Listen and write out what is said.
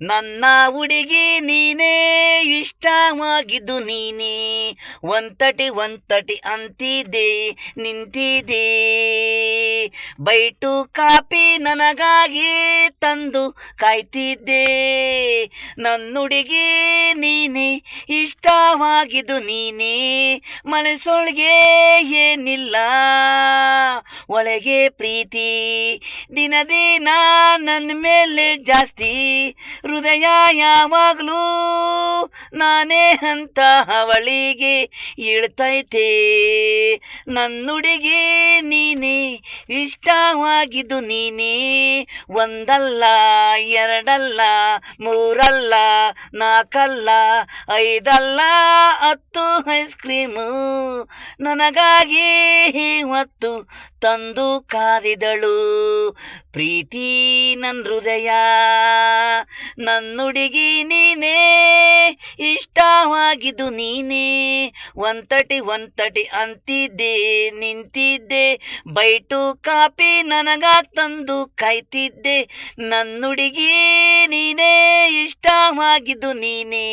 ನನ್ನ ಹುಡುಗಿ ನೀನೇ, ಇಷ್ಟವಾಗಿದ್ದು ನೀನೇ, ಒಂತಟಿ ಅಂತಿದ್ದೆ ನಿಂತಿದ್ದೆ. ಬೈಟು ಕಾಪಿ ನನಗಾಗಿ ತಂದು ಕಾಯ್ತಿದ್ದೆ. ನನ್ನುಡುಗಿ ನೀನೇ, ಇಷ್ಟವಾಗಿದ್ದು ನೀನೇ, ಮನಸ್ಸೊಳಗೆ ಏನಿಲ್ಲ, ಒಳಗೆ ಪ್ರೀತಿ. ದಿನ ದಿನ ನನ್ನ ಮೇಲೆ ಜಾಸ್ತಿ, ಹೃದಯ ಯಾವಾಗಲೂ ನಾನೇ ಅಂತ ಅವಳಿಗೆ ಹೇಳ್ತೈತೆ. ನನ್ನುಡುಗಿ ನೀನೇ, ಇಷ್ಟವಾಗಿದ್ದು ನೀನೇ, ಒಂದಲ್ಲ ಎರಡಲ್ಲ ಮೂರಲ್ಲ ನಾಲ್ಕಲ್ಲ ಐದಲ್ಲ 10 ಐಸ್ ಕ್ರೀಮು ನನಗಾಗಿ ಇವತ್ತು ತಂದು ಕಾದಿದಳು. ಪ್ರೀತಿ ನನ್ನ ಹೃದಯ, ನನ್ನುಡುಗಿ ನೀನೇ, ಇಷ್ಟವಾಗಿದ್ದು ನೀನೇ, ಒಂತಟಿ ಅಂತಿದ್ದೆ ನಿಂತಿದ್ದೆ. ಬೈಟು ಕಾಪಿ ನನಗಾಗಿ ತಂದು ಕಾಯ್ತಿದ್ದೆ. ನನ್ನುಡುಗಿ ನೀನೇ, ಇಷ್ಟವಾಗಿದ್ದು ನೀನೇ.